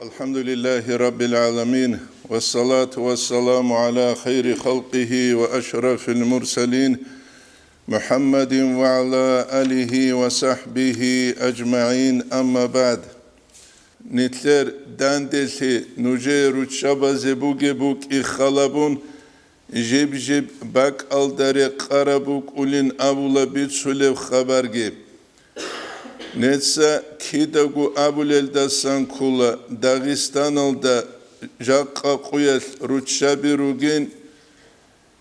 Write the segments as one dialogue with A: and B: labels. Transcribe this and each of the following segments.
A: الحمد لله رب العالمين والصلاة والسلام على خير خلقه وأشرف المرسلين محمد وعلى آله وصحبه أجمعين أما بعد نتلر داندلي نجي رуччабазе بوك إخالبون جيب باك ألداري قربوك أولين أبولا بيتسوليو خبرجي Netsa kidagu abuleldasan kula Dağistan'da jakka kuyal rуччабирugin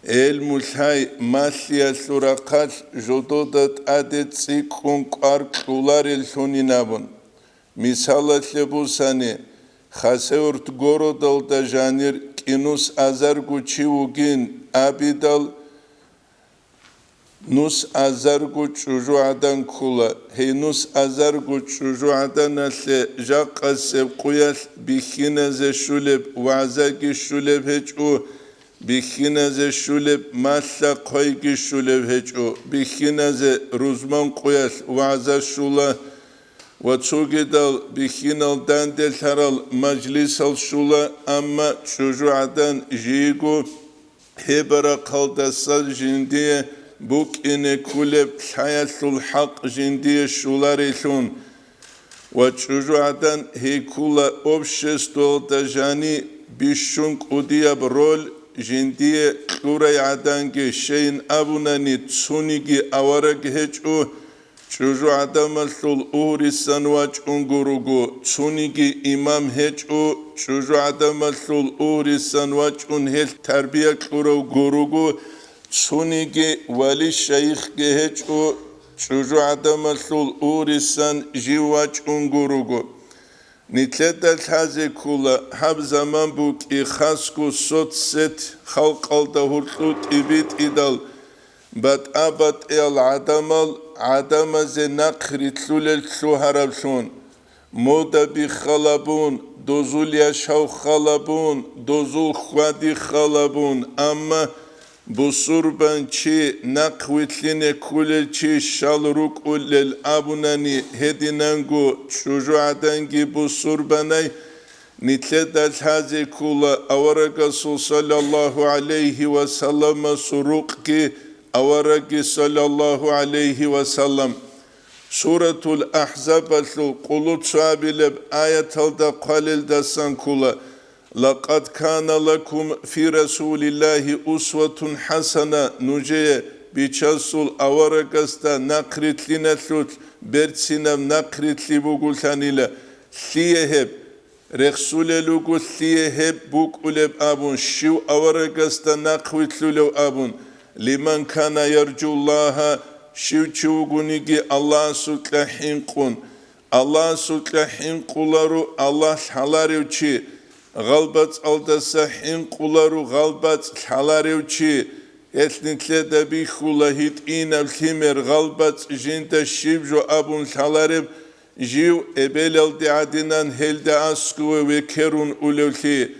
A: el mulhay masya surakal jododat adet sikun qarqular el soninabun misalatlebusani Хасавюрт гоrodalda janir kinus azargu chiugin abidal Nus azargu çujuadan kula, henus azargu çujuadan asle jaqasev quyal bixinaze şuleb vazagi şuleb heçu bixinaze şuleb malla qoygi şuleb heçu bixinaze ruzman quyal vaza şula vatsugedal bixinal dandel haral majlisal şula amma çujuadan jigu hebara qaldasal jindiye Buk ine kuleb hayatul haq jindiye şularelun ve çocuğadan hekula обществода jani bişunk udiyab rol jindiye kurayadan ge şeyin abunani tsunigi avarak heçu çocuğadan masul urisan vaç ungurugu tsunigi imam heçu çocuğadan masul urisan vaç unhel terbiye gurugu Sunigi vali şeyh geheçu çocuğu adamasul urisan jivaç ungurugu. Nitledel haze kula hab zaman bu ki khasku sot set halkalda hurtlut ibit idal bat abat el adamaze nakritlulel su harabsun moda bi khalabun dozul yaşav khalabun dozul khvadi khalabun amma Bu surban çi nakvitline kule çi şalruk ulel abunani hedinangu çocuğadangi bu surbanay nitledal haze kula avaragasıl sallallahu aleyhi ve sellem suruk ki avaragi sallallahu aleyhi ve sellem Suratul Ahzab al qulut sabileb ayatalda qalildasan kula لقد كان لكم في رسول الله أسوة حسنة نجي بيشاسول أورغستا نقرت لنسوت برتسينم نقرت لبوغولتانيلا سيهب رسول لوغو سيهب بوغولب أبون شو أورغستا نقوت لولو أبون لمن كان يرجو الله شو چوغونيگي الله سوتلحين قون الله سوتلحين قولارو الله حلاريو چي Galbat aldasa hinkularu galbat halarevçi etnitle de bir hulahit inal himer galbat jinta şivjo abun halarev jiv ebelal adinan helde asku ve kerun ulevli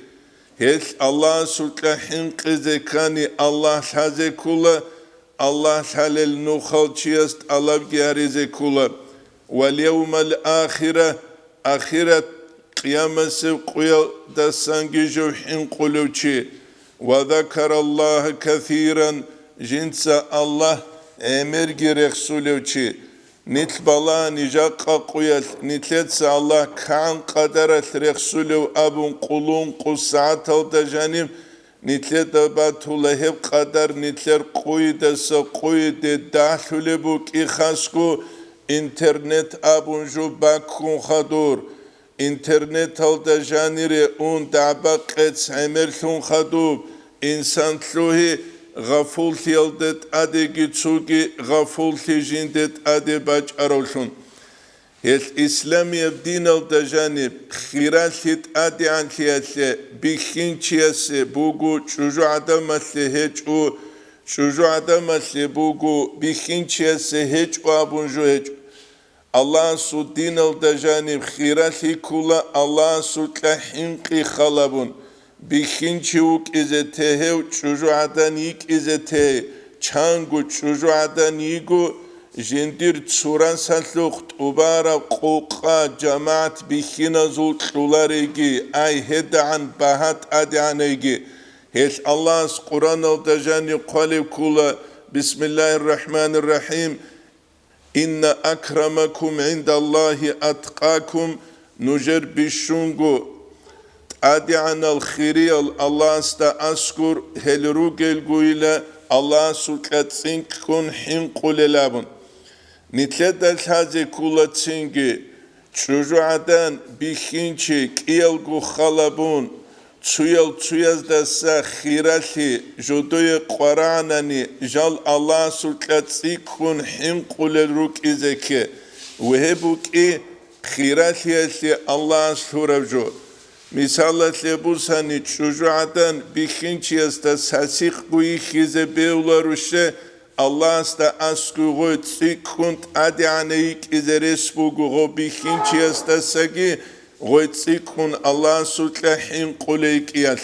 A: hel Allah sulta hinkizekani Allah haze kula Allah halel nuhalçiyast alav garize kula vel yevmel ahiret Kıyamesi kuyalda sangi jevhin kuluvçi ve zekarallahi kathiran jinsa Allah emir girek sulevçi nit bala nijakka kuyal nitletse Allah kan kadarat reksulev abun kulun kussaat alda janim nitlet abatula hep kadar nitler kuydasa kuyde dahlule buk ihasku internet abun ju bakun khadur İnternet alda janire un dabaqets emerlun khadub insan tluhi gafulti aldet ade gitsugi gafulti jindet ade bac arolsun el İslamiye din alda janib khiralit ade antiyatle bixinchiyase bugu çocuğu adamasle heçu çocuğu adamasle bugu bixinchiyase heçu abunju heçu Allah su dinal da janib khirati kula Allah su tlahinqi khalabun bixinchiuk izetehev çocuğadan yik izete changu çocuğadan yigu جندير تسوران سالوخت وبارا قوقا جماعت بخينا زول تلاريجي أي هدا عن بهات أدعنيجي هيش الله قرآن الدجاني قالب كولا بسم الله الرحمن الرحيم إن أكرمكم عند الله أتقاكم نجر بشونغو أدعان الخيري الله استا أسكر هلروغل قويلة الله سلقات سنك كون حين قولي نتلد الحازي كولا تسنجي چوجوعدان بخينچي كيالغو خالبون تسويل دسا خيرالي جودوي قراناني جال الله سلقات سيكون حين قولي روك إزاكي وهبوك خيرالي اللي الله سوربجو مثال لبوساني چوجوعدان بخينچي استا ساسيق قوي خيزي بيولا روشه الله استا اسكو تسيكونت ادعنيك ازرس بوغو بخينچي استا ساگي تسيكون الله سلحين قوليك يال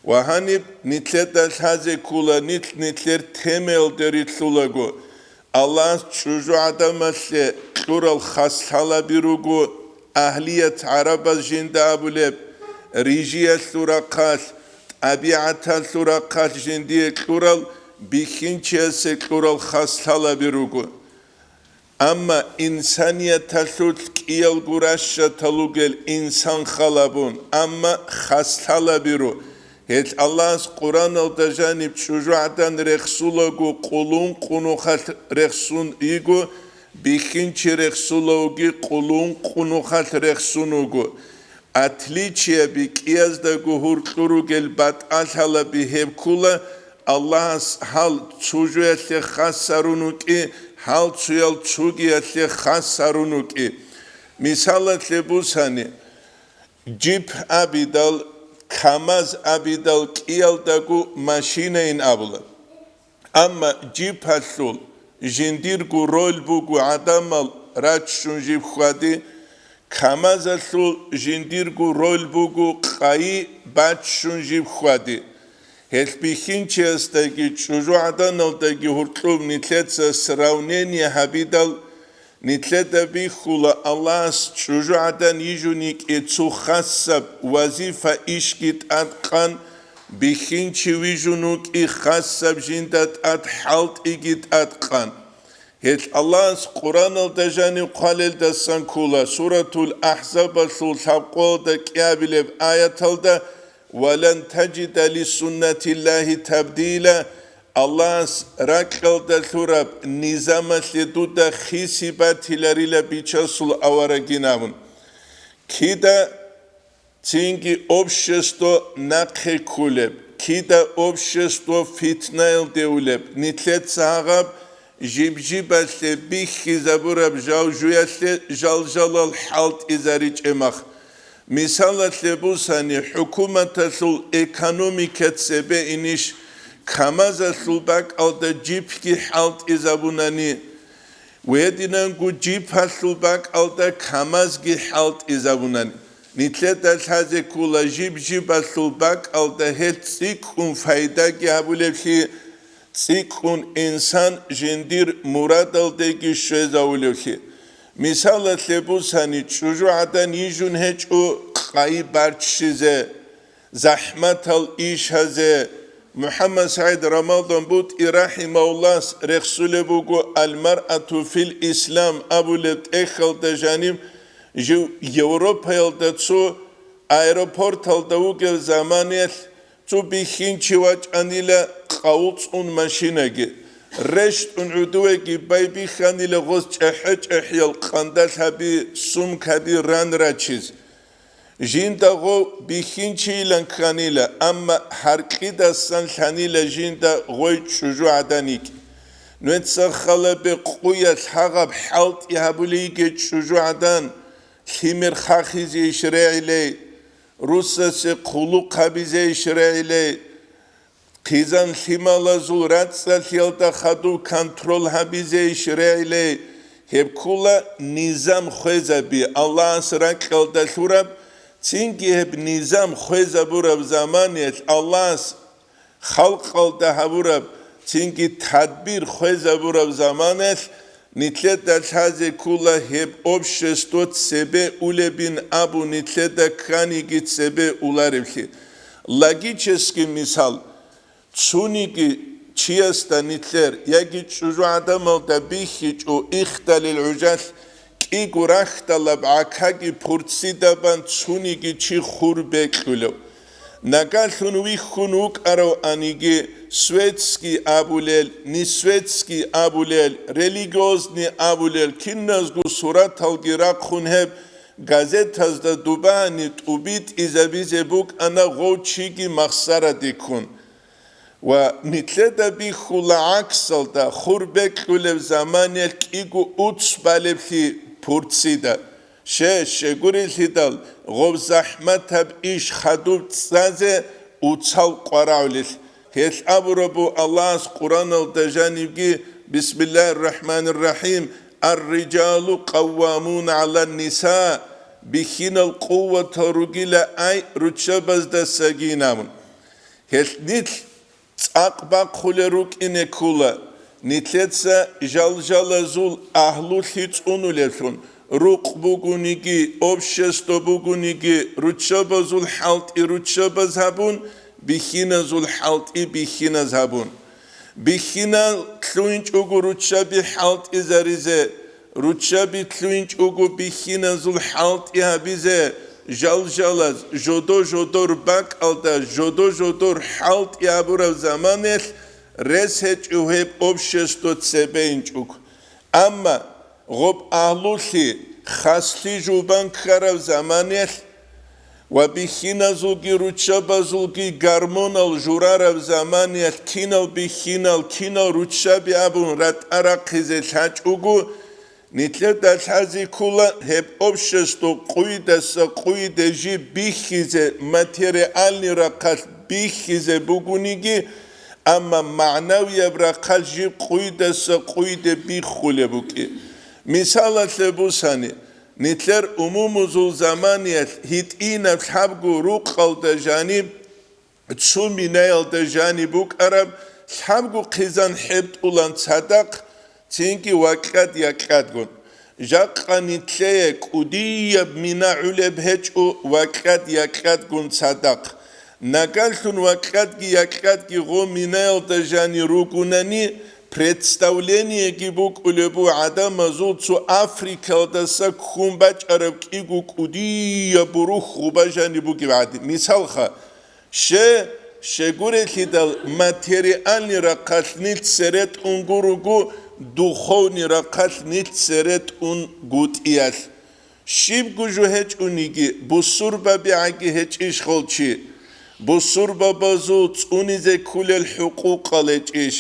A: وهانيب نتلت الحازي كولا نتلر تيميل دريتلولاغو الله چوجوعدان مسلي كلور الخاصحالا بيروغو أهلية عربة جندا أبولب ريجية ثورقال أبيعة ثورقال جندية كلورال بخينچية سكلورال خاصة بيروغو أما إنسانية تلوت كيال قراشة تلوغل إنسان خلابون أما خاصة بيرو هيت الله قرآن الدجانب شجوعدان رخصولغو قولون قنوخات رخصون إيغو بخينچي رخصولوغي قولون قنوخات رخصونوغو أتليچيا بكيازدغو هورتلوروغل باتالحالا بهب كولا الله حال تسوجوية خاصارونوكي حال تسويل تسوجية خاصارونوكي مثالة لبوساني جيب أبيدال كاماز أبيدال كيالدغو ماشينين أبولا أما جيب هالسول جنديرغو رول بوغو عدامال راتشون جيب خوادي كامازالو جنديرغو رول بوغو قاي باتشون جيب خوادي هل بيخينچي استاگي چوجو عدانال داگي هورتلوب نتلتسا سراونيني حبيدال نتلتا بيخولا الله چوجو عدان يجونيك اتسو خاصب وظيفة إشكت أدقان بخينچي ويجونوك خاصب جندت أد حالت إجت أدقان هيت الله قرآن الدجاني قالل دسان كولا سورة الأحزاب الثابقو دا كيابلب آيات الدا ولن تجد لسنة الله تبديلا الله راكل دا ثورب نظام لدو دا خيسيبات لريلا بيچاسول أوراگينامون كيدا تينجي общество نقه كيدا общество فتنايل دولب نتلت ساغب جيبجيبالي بيخي زبورب جاوجويالي جال الحالت إزاريج إمخ مثالة لبوساني حكومة سول إيكانوميكت سبه إنيش كامازة سولباك أو دا جيبكي حالت إزابوناني ويدينانگو جيب سولباك أو دا كامازكي حالت إزابوناني نتلت الحازي كولا جيب سولباك أو دا هيت سيكون فايداكي هبولبشي سيكون إنسان جندير مراد الدقي شوزاولوكي مثال لبوساني چوجو عدن يجون هجو قاي بارچشيزه زحمت الإيش هزه محمد سعيد رمضان بود رحمه الله رخصول بوغو المرأة في الإسلام أبو لت إخل دجانيم جو يوروبا يلدتسو aeroport aldaugel zamaniel تو بيخينچي واج انيلا قاوص اون ماشيناگي رشت اون عدوگي باي بيخاني لغوز چحج احيال قندل هبي سوم كبي ران راچيز جين داغو بيخينچي لان خانيلا اما حرقي دستان خانيلا جين دا غوي چوجو عدانيك نوتسر خلا بقوية الحغب حالت يهبوليگي چوجو عدان خيمر خاخيزي شرعي لي روسسي قلو قبيزي شرعي لي قيزان خيمالا زورات ساليالتا خدو كنترول هبيزي شرعي لي هب كولا نظام خوزا بي الله سراك قلتا شورب تينكي هب نظام خوزا بورب زمانيت الله خلق قلتا هبورب تينكي تدبير خوزا بورب زمانيت Нитледа лхазе кула хеб общество себе улебин абу нитледа кханигит себе уларевхи. Логический мисал. Цуники чияста нитлер, яги чужу адамал да бихич у ихталил уджал, ки гурахталаб акаги пурцидабан цуники чи хурбеклулев. Нагалхун вихун укарав аниги светский абулел, не светский абулел, религиозный абулел, кинназгу сураталги ракхунхеб, газетазда дубанит убит изабизе бук ана гочиги махсара дикун. Ва нитледа бихула аксалда хурбеклулев заманел кигу уцбалевхи пурцида. Шегурилхидал غوب زحمت هب ایش خدوب تزازه اوچال قراولیل هیچ ابرابو الله از قرآن الدجانیگی بسم الله الرحمن الرحیم الرجال قوامون على النساء بخین القوة رجل ای رچباز دستگینامون هیچ نیت اقباق خل روک اینه کولا نیتلتسا جال زول اهلو هیچ اونولتون рук бугуниги, общество бугуниги, руччаба зул халт и руччаба забун, бихина зул халт и бихина забун. Бихина тлуинч угу руччаби халт и заризе, руччаби тлуинч угу бихина зул халт и хабизе, жалаз, жодо рбак алда, жодо халт и абурав заманел, резхеч ухеб общество цебеинч уг. Амма غب أهلوشي خاصلي جوبان خراب زمانيل وبخينا زوجي رutشابا زوجي غارمونال جورارا زمانيل كينال بخينال كينال رutشابي أبون رات أراقيزي الحاج أوغو نتلت الحازي كولا هب أبشستو قويدة جي بيخيزي ماتيريالي راقال بيخيزي بوغونيجي أما معنوية براقال جي قويدة بيخولي بوكي مثال لبوساني نتلر أمومزو زمانيت هيتئينا بحبقو روقال دا جانب تسومي نايل دا جانبوك أرب بحبقو قيزان حبت أولان صدق تينكي وكاد يكادقون جاقا نتليك وديب منا علب هجو وكاد يكادقون صدق نقالتون وكاد يكادقي غو منايل دا جاني روقوناني представление гибук улебу адама зулцу Африка даса кхумбач араб кигу кудия буру хубажани буки вади мисалха шегуре хидал материальный ракаснит серет унгуругу духовный ракаснит серет унгутиял шибгу жухеч униги бусурба биаги хеч ишхолчи бусурба базуц унизе кулел хукук алеч иш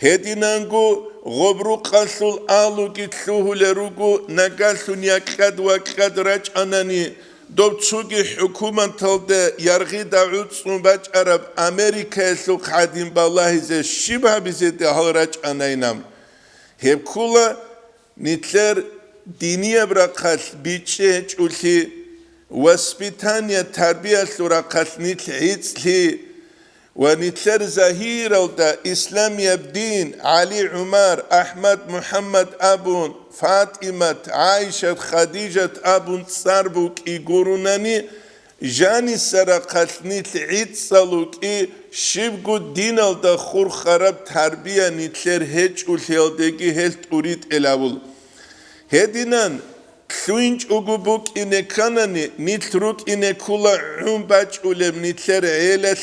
A: هدینانگو غبرو قصول آلو کی تلوهلروگو نگالون یکد وکد رج آنانی دوب چوگی حکومت تلده یارگی دعوت سنباج عرب امریکا سوق حدیم بالله ز شبه بیزده حال رج آنینام هب کولا نیتلر دینی برکاس بیچه چولی وسپیتانیا تربیت سرکاس نیتل هیچلی ونتلر زهير دا إسلام يبدين علي عمر أحمد محمد أبون فاطمة عائشة خديجة أبون صاربوك إيقوروناني جاني سرقاتني تعيد صالوك إي شبقو دينال دا خور خراب تربية نتلر هج والهيالدگي هلت أريد إلاول هدينان تلوينج أغبوك إني كاناني نتلروك إني كولا عمباج أولم نتلر عيلة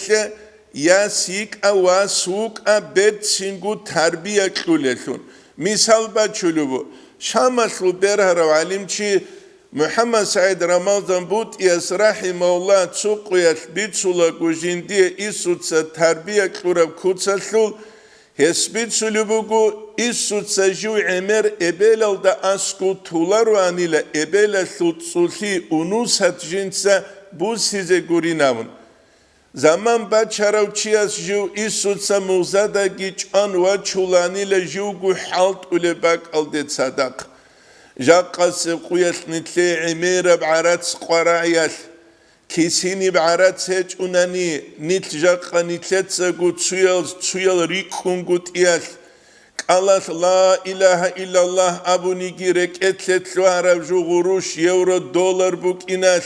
A: ياسيك أواسوك أبد سينغو تربية كلولتون مثال بچلوبو شامسلو برهر وعلم چي محمد سعيد رمضان بود يس رحمه الله تسوق يثبت سولا گوجندي إسوتسا تربية كلورب كوتسلول هسبت سلوبوغو إسوتسا جو عمر إبلال دا أسكو تولارو أنيلا إبلال سلسلي أنوسات جنسا بوسيزي گورينامون زمان بچراو چیاس جو ایسوتسا موزادا گیچ آن و چولانی لجو گو حالت اولی باک الدید صدق جاقا سقویت نتلی عمیر بعرات سقوارایت کسینی بعرات سیچ اونانی نتل جاقا نتلت سگو تسویل ریکون گوت ایت Allah la ilahe illallah abuni girek etletlu arabju guruş euro dolar buk inas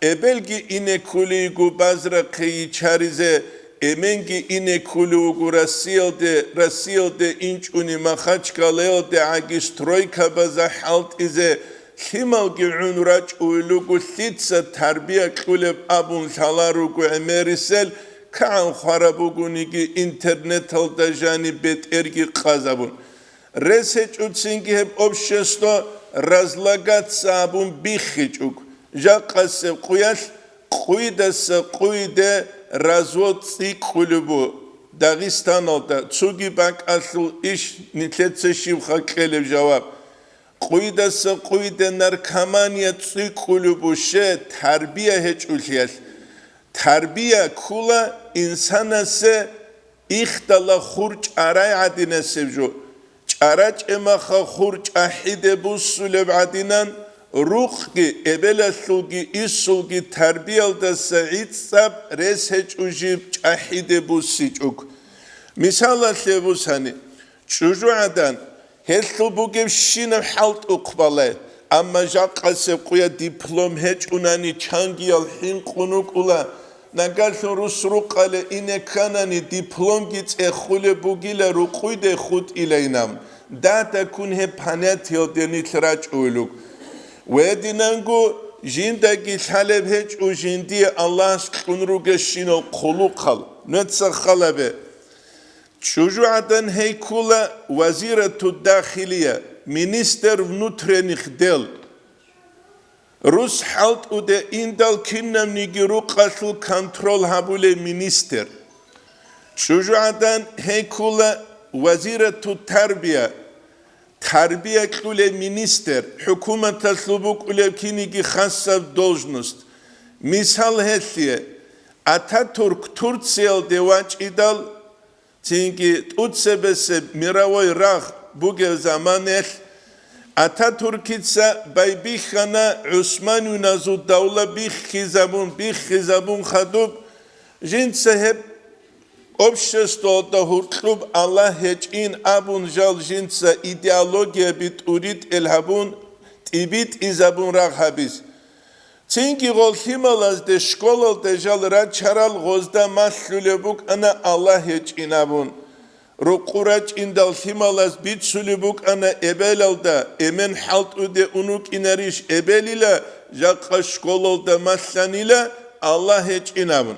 A: ebelgi ine kuligu bazra kıyı çarize emengi ine kuligu rasilde inç uni mahaçkalelde agis troyka baza halt ize himalgi unraç uylugu sitsa terbiye kuleb abun salarugu emerisel Kaan xarabugunigi internet aldajani bet ergi qazabun. Reseç utsingi hep obşesto razlagat sabun bixiçuk. Jaqase quyaş quydasa quyde razvot tsi kulubu. Dağistan'da tsugi bak asıl iş nitletse şivha kelev cevap. Quydasa quyde narkamaniya tsi kulubu şe terbiye heç uliyas. Terbiye kula insana se ihtala hurç aray adine sevcu. Çaraç emaha hurç ahide bu sulev adinan ruhki ebele sulgi isulgi terbiyalda sa'id sab resheç ujib ahide bu sicuk. Misala sevuz hani çocuğadan heslu bu gevşine halt ukbale ama jaqase kuya diplom heç unani çangiyal hin kunuk ula Nagalson Rusru kale ine kanani diplom git khule bugila ruquyde khut ilaynam data kun he panet yodeni traç uluk ve dinangu jindagi taleb heç u jindi Allah kunruge şino kolu kal netsa khalabe çocuğadan heykula vaziretu dakhiliye minister внутренних дел Rus halt ude indal kinnam nigiru qasıl kontrol habule minister. Çocuğadan heykula vaziretu terbiye. Terbiye kule minister. Hükümete slubuk ulevkinigi khassa должность. Misal hesiye. Atatürk Türksel devaç idal. Çünkü utsebese miravoy rah buge zaman Atatürk'itsa bay bihana Osmanlı nazu davla bihizabun khadub jinse hep обществода hurtlub Allah heçin abun jal jinse ideologiya bit urit elhabun tibit izabun rahabis Çünkü gol himalaz de şkolal de jal raçaral gozda maslulebuk ana Allah heçin abun Rukuraç indal himalaz bit sulubuk ana ebelalda emen halt ude unuk ineriş ebelila jakka şkololda maslanila Allah heç inavun.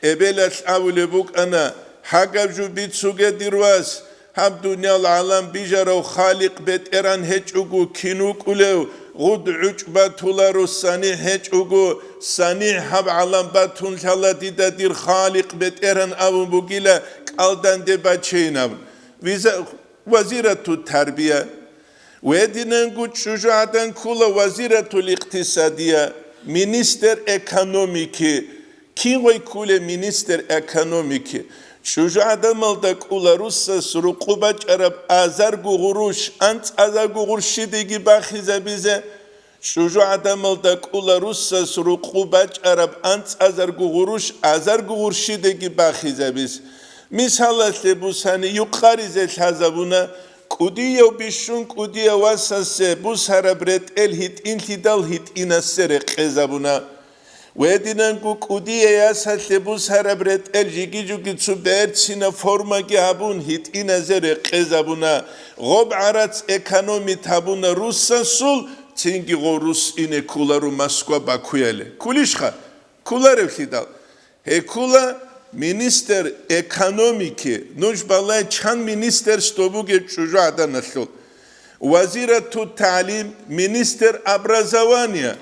A: Ebelas avulubuk ana hagavju bit suge dirvas hab dunyal alam bijarav khaliq bet eran heç ugu kinuk ulev gud uçba tularu sani heç ugu sani hab alam batun shaladida dir khaliq bet eran avun bugila aldan de baçeynam vize vaziretu terbiye ve dinen güç çocuğadan kula vaziretul iktisadiye minister ekonomiki kim oy kule minister ekonomiki çocuğadan malda kula russas rukubaç arab azar guruş ant azar guruşi degi bahize bize çocuğadan malda kula russas rukubaç arab ant azar guruşi degi bahize biz Misal bu sani yukarıze hazabuna kudiye bişun kudiye vasase bu sarabret el hit intidal hit inasere qezabuna ve dinen ku kudiye yasase bu sarabret el jigicu gitsu bertsina forma gabun hit inazere qezabuna gob arats ekonomi tabuna russasul çünkü Rus ine kularu Moskva Bakuyele kulişha kular fidal he kula Minister ekonomiki, nujbalay çan minister stobuge çocuğadan nasıl? Vaziretu talim, minister abrazavaniya.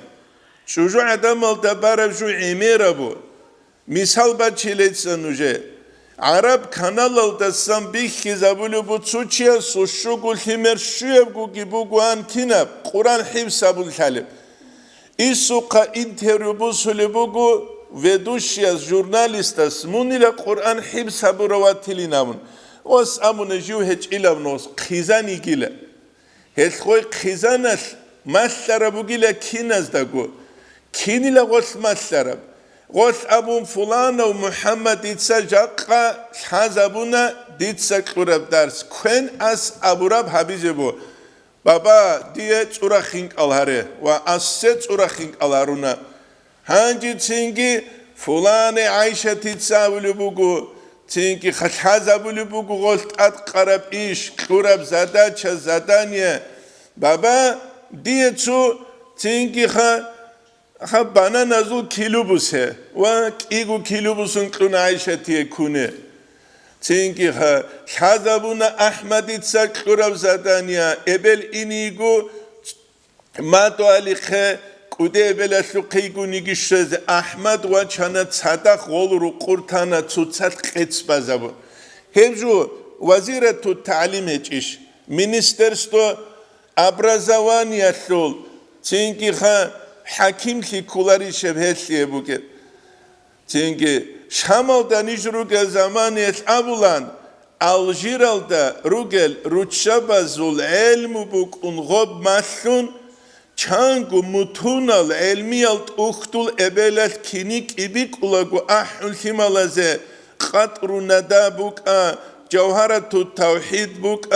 A: Çocuğadan malda barajу emira bu. Misal baçiletsen uje. Arap kanal aldasam bir hizabulu bu çuçya suşugul himer şuyevgu gibi guan kinab. Kur'an hifsabul talib. İsuqa intervyu bu sulubugu Ведущая журналиста смунила Qur'an hib saburawatilinavun. Os amune jiu hech ilavnos khizani gile. Hech khoy khizanas maslarabugile kinas dagu. Kinila gos maslarab. غول أبو فلان ومحمد ديتسا جاقا حزبونا ديتسا قرب درس كن أس أبو رب حبيجبو بابا ديت أورخينك الهره وأسيت أورخينك الهرونا هانجي تينجي فلان عايشة ديتسا ولبوغو تينجي حزبو لبوغو غولت أتقرب إيش قرب زادات زادانية بابا ديتسو تينجي خبانا نزول كيلوبوسه وكيغو كيلوبوسن قلنا عايشة تيكونه تينكي حزبونا أحمد تساك قرب زادانيا إبل إنيغو ماتو عليخه قده إبل أسلقيغو نيگيشز أحمد وچانا تصدق غولرو قرطانا تسوتسات قيتس بازابو هبجو وزيرة التعليم هجيش منسترستو образование سول تينكي حكيم في كولاري شبهتلي بوكي تينكي شمال دانيش روغل زماني أبولان الجيرال دا روغل رуччабазул علم بوك انغوب ماسون چانگو متونال علميالت اختول ابلال كينيك ابيك اولاغو احول خمالازه قطر ندا بوك جوهرة التوحيد بوك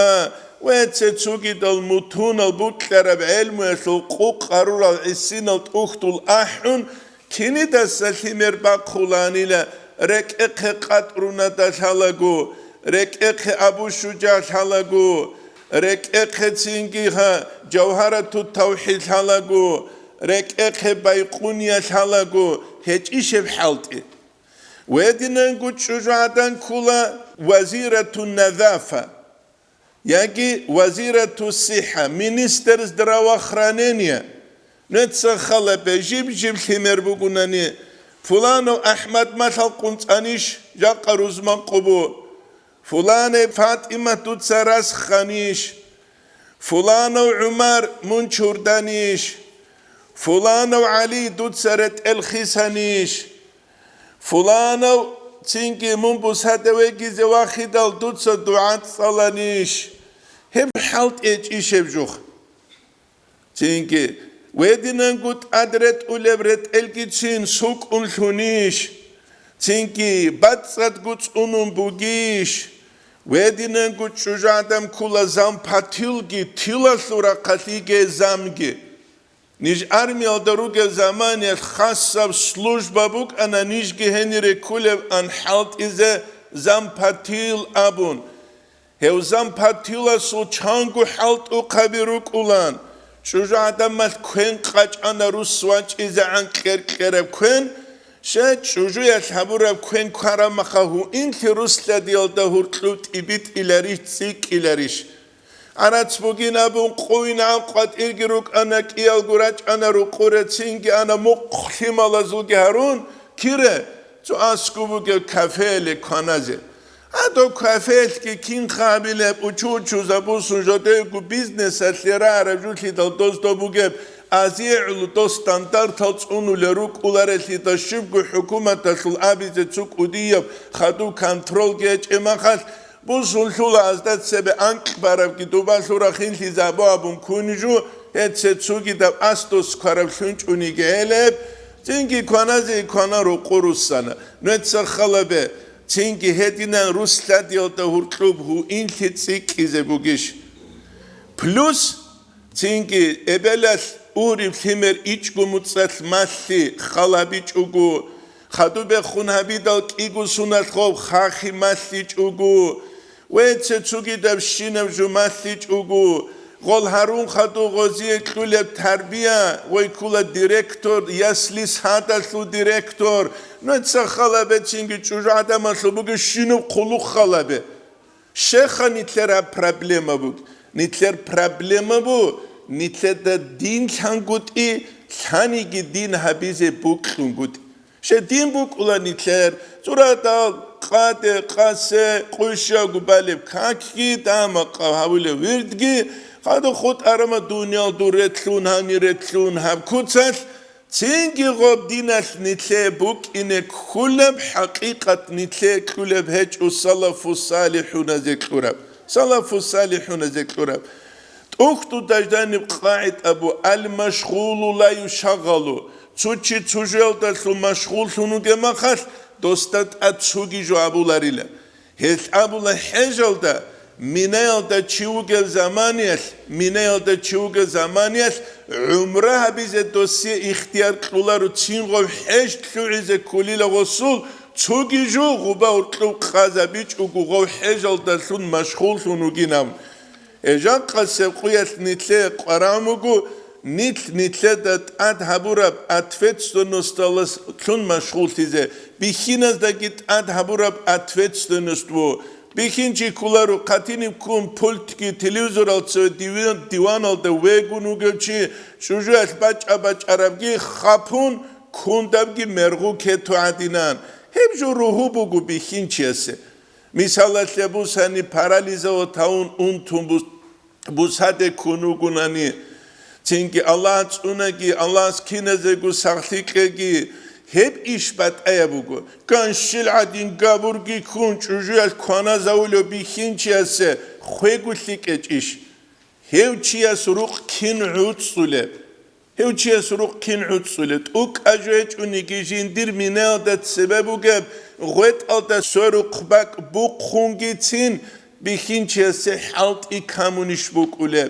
A: ويتسوكي دال متونال بوك لرب علم يسلقوق قرور السينال اختول احون كيني دا سلمير باقولاني لا رك اقه قطر ندا شالغو رك اقه ابو شجاع شالغو رك اقه تسينجيها جوهرة التوحيد شالغو رك اقه بايقونيا شالغو هيج ايشب حالتي ويدنانگو شجاعدان كولا وزيرة النظافة يجي وزيرة الصحة مينسترز دراوخرانينيا نتسخل بجيب ثمر بقولني فلان أحمد مثل قنت أنيش جاق رزمان قبو فلان فاطمة تتسرس خانيش فلان عمر منشور دانيش فلان علي تتسرت الخسانيش فلان تينكي منبوس هدوكي زواخي دال دوتسا دعاة صلانيش هم حالت ايش بجوخ تينكي ويدنا نقول أدرت أولبرت الكتشين سوق أنشونيش تينكي باتسات قوت أنم بوغيش ويدنا نقول شجاعدم كولا زام باتيلغي تيلا سورا قتيجي زامجي نيج أرمي الدروج زمان الخاصة سلوجبا بوك أنا نيج جهني كله أن حالت إذا زامباتيل أبون هو زامباتيل سو چانگو حالت أو خبروك أولان شجاع دمت كين قاج أنا روسواج إذا عن كرب كين شد شجوع الحبورب كين كرام خاهو إن كروس لديال دهور كلوت إبيت إلاريش تيك إلاريش أنا تبغين أبون قوين عن قد إرجروك أنا كيال جراج أنا رقورة سينج أنا مقيم على زوج هارون كيره تو أسكوبك كافيل كنازه أدو كافيل كي كين خابيله بوچو زبوسون جده كو بيزنس أسيرا رجولي دلدوز دبوجب أزيعلو دو ستاندرد هاتونو لروك أولارسي تشبك حكومة تسل أبيز تسوك أديب خدو كنترول جيج إماخاس بوسون شولا أزداد سبب أنك بارب كي دوبا شورا خينتي زابا أبون كونجو هتسوكي دب أستوس كارب شونج أونيجيلب تينكي كونازي كونا رو قروسانا نتسر خلبه تينكي هدينا روسلا ديال دهور كلوب هو إن تتسيك إذا بوغيش بلوس تينكي إبلاس أوري فيمر إيشكو متصل ماسي خلابيش أوغو خدو بخون هبيدال كيغو سونات خوب خاخي ماسيج أوغو ويتسوكي دب شينم جو ماسيج أوغو غول هارون خدو غوزي كلوب تربية ويكولا ديريكتور يسليس هذا سو ديريكتور نتسا خلابه تينكي چوجو عدم أسلو بوغي شينو قلو خلابه شيخا نتلر پرابلما بوغ نتلر پرابلما بو نتلر دا دين سانگوت إي سانيكي دين حبيزي بوغ سنگوت شدين بوك ولا نتلر سورة قاد قاسة قوشة قبالب كاكي دام قهوله وردگي خادو خود أرما دنيا دو رتلون هاني رتلون هم كوتسل تينجي غوب ديناش نتلر بوك إنك كلب حقيقة نتلر كلب هج وصلف الصالحون ذكرب صلف الصالحون ذكرب Tuhtu dajdani qa'id abu al-mashghulu la yushaghalu. Tsuchi tsujel su mashghul sunu gemakhal dostat atsugi jo abularila. Hes abula hejalda minelda chiugel zamanias umra bize dosye ikhtiyar qularu tsingo hesh tluize kulila gosul tsugi jo guba urqlu qazabich ugu hejalda sun mashghul sunu ginam. Ejan qaseb quyas nitle qaramugu nitle dat ad gьабураб ответственносталас tun mashghul tize bihinas da git ad gьабураб ответственностwo bihinci kularu katini kum politiki televizor altso divan alda vegunu göçi şuju baç arabgi khapun kundabgi mergu ketu adinan hep jo ruhu bugu bihinçiyase misallatle bu sani paralize o taun untum bu sade kunugunani çünkü Allah unagi Allah kinezegu sahtiki hep işbat ayabugu kanşil adin gaburgi kun çujuyal kona zavlo bihinçiyase khweguslik eç hevçiyas ruq kin utsule uk ajoç unigi jindir minadat sebebu geb gvet alta soruq bak bu khungitin bihinçiyase halt ikamunish bukule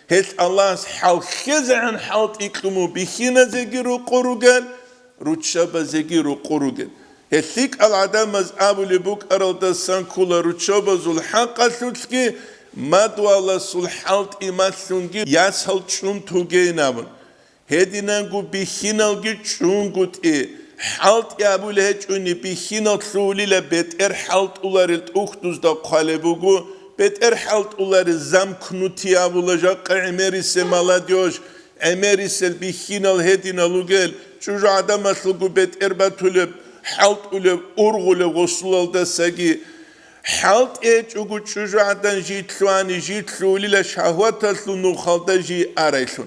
A: hes Allah's halkhezan halt ikumu bihinazegi qurugel rуччабазе qurugel hesik al adamaz abuli buk aralda sankula rуччабазul haqasutki madwala sul halt imasungi yashal chun tugeynabun hedinangu bihinalgi chungut halt yabule hechuni bihinal sulile beter halt ularil uhtuzda qalebugu beter halt uları zamknuti abulacak emerise maladyoş emerisel bihinal hedinalugel çucu adam asılgu beter batule halt ule urgule gosulalda sagi halt ugu çucu adan jitluani jitlulile şahvataslu nuhalda ji araysun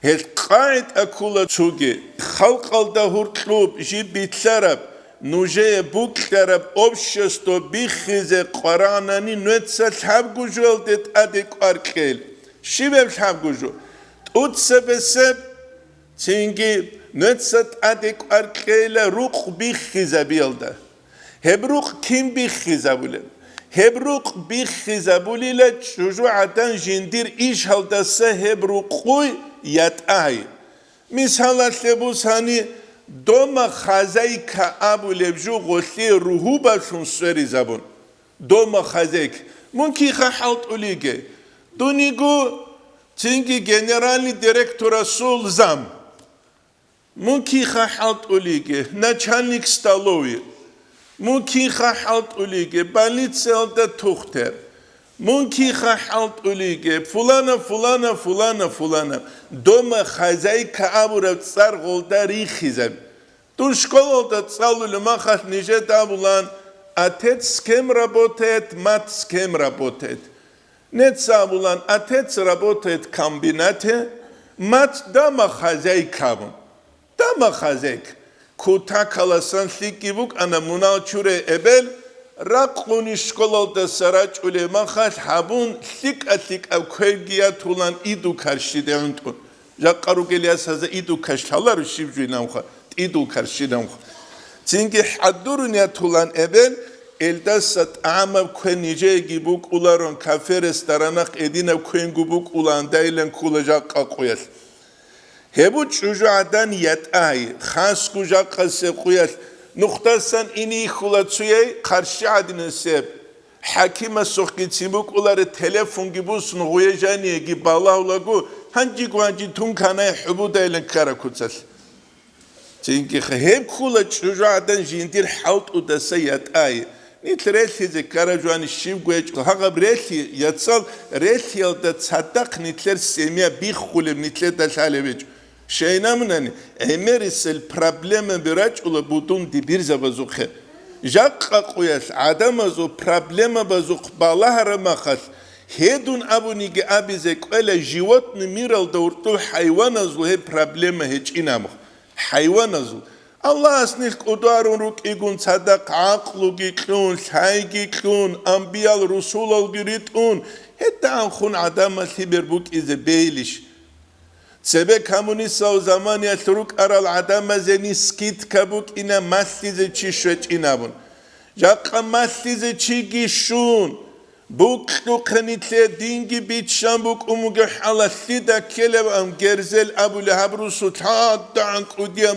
A: hes qait akula çugi halqalda hurtlub ji bitlarab Nujeye buklarab общество bixize qaranani nötsa thabgujol det adekwarkel shibev thabgujo utsebeseb çünkü nötsa adekwarkel ruq bixize bilda hebruq kim bixize bule hebruq bixize bulile çocuğu atan jindir iş haldasa hebruqoy yatay misallatle bu sani Doma khazayka abulebju gosli ruhu bashun seri zabun. Doma khazayk. Munki halt ulige. Dunigu çünkü generalni direktora sul zam. Munki halt ulige. Начальник столовой. Munki halt ulige. Balitselde tuchter. Munki halt ulige. Fulana. Doma khazayka aburab tsar golda rikhizab. Tu школада tsallule makhas nije dabulan atets с кем работает, мать с кем работает. Нет sabulan atets работает в комбинате, мать дома хозяйкам. Дома хозяйк. Kuta kalasan likibuk ana munalchure ebel raquni şkolada saraç ulema khal habun lik avköygiya tulan idu karşıda untun. Jaqaru geliya saza idu kaştalar şivjinam kha idu karşıdam. Çünkü haddurun ya tulan ebel eldasat ama kwenije gibuk ularon kafe restoranak edine kwen gibuk ulan daylen kulacak qoyas. Hebu çocuğadan yatay khas kucak qase qoyas. Nuqtasan ini khulatsuyay qarşı adinin seb. Hakima soqgitsibuk uları telefon gibusun qoyajani gi balawlagu hangi gwanji tunkana hubu daylen karakutsas. Çünkü hep khula çocuğadan jindir halt udasa yatay. Nitrelhize karajuani shivgweç haqab relhi yatsal relhiyalda tsaddaq nitler semya bi khulem nitler dalaleveç. Şeynamnani emerisel probleme biraç ula budun dibir zabazukhe. Jaqqa qoyas adamazo problema bazuk balaharamakhat. Hedun abunigi abize qela животni miralda urtu hayvanazo he problema heçinamx. Hayvanazo Allah asnil qudarun ruk igun sadaq aqlu gitlun, say gitlun, ambiyal rusulal giritun, هدا أنخون عدم الثبر بوك إذا بيلش سبب كمونيسا وزمان يترك أرى العدم زني سكيت كبوك إنا مسلزة چي شوچ إنابون جاقا مسلزة چي گيشون بوك نقنيتلي دينجي بيتشان بوك أموغ حالا ثيدا كلب أم گرزل أبو لهبرو سطحات دعنك وديا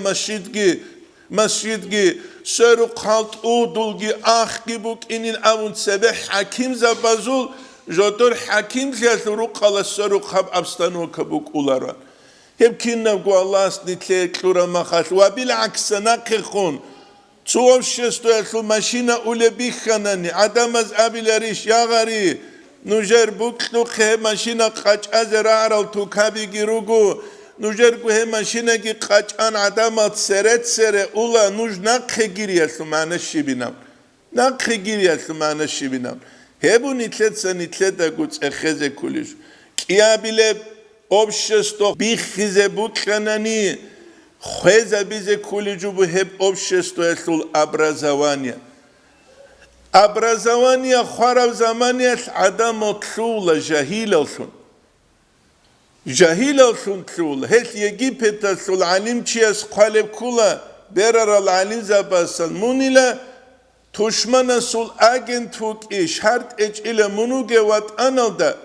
A: مسجدگي سرو قالت أودولگي آخي بوك إنين أبون سبب حكيم زبازول جدور حكيم زيادرو قال سرو خب أبستانو كبوك أولاران هب كنا بقول الله سنتلي كلورا مخاش وبالعكس ناقخون توم شستو يسلو ماشينا أولي بيخاناني عدم از أبيلاريش يا غري نجر بوكلو خه ماشينا قاچ از رارل تو كابي گيروگو نجر كه ماشينا گي قاچ ان عدم سرت سره اولا نج ناقه گيري يسلو معنشي بينام ناقه گيري يسلو معنشي بينام هبو نتلت سنتلت داگوچ اخزه كوليش كيابيله общество بيخزه بوكاناني خوزه بيزه كوليجو بهب общество يسول образование خراب زمانية عدم طلول جاهل السون طلول هل يجيبت السول علم چيس قالب كولا برر العلم زباسل مونيلا تشمن السول اجن توك شرط اج الى منوگه وات انالدا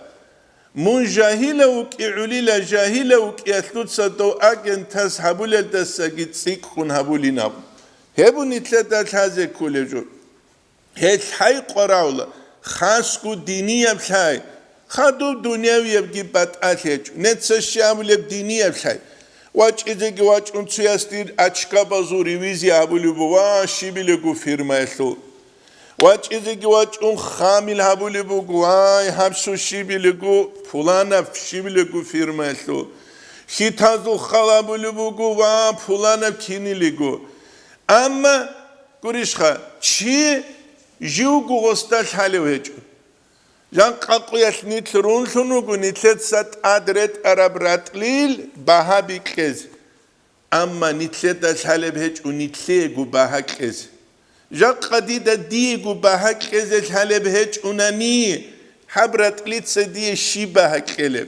A: من جاهله وكي عليلا جاهله وكي أثلت صدو أجن تاس هبول الدساقيت سيك خون هبولينا هبو نتلتات هذا كل جو هيت حي قراولا خاصكو دينية بحي خادو دنياوي يبقي باتات هيج نتسشي عمل بدينية بحي واج إذاقي واج انتو يستير أچكا بازوري ويزي هبولي بوا شبيلغو فيرما يسلو واج إذاقي واج خامل هبولي بوا هبسو شبيلغو فلانا شبيلغو فيرما يسلو خيتازو خالابولي بوا فلانا كينيلغو أما قريشخا چي جيوغو غستاش حاليو هيجو جان قاقوياش نيتلرون سنوغو نيتلت سات أدرت عرب راتليل باها بيكيز أما نيتلتاش حاليو هيجو نيتليغو باها كيز جان قديدة ديغو باها كيز حاليو هيجو ناني حبرت ليت سدي شي باها كيلب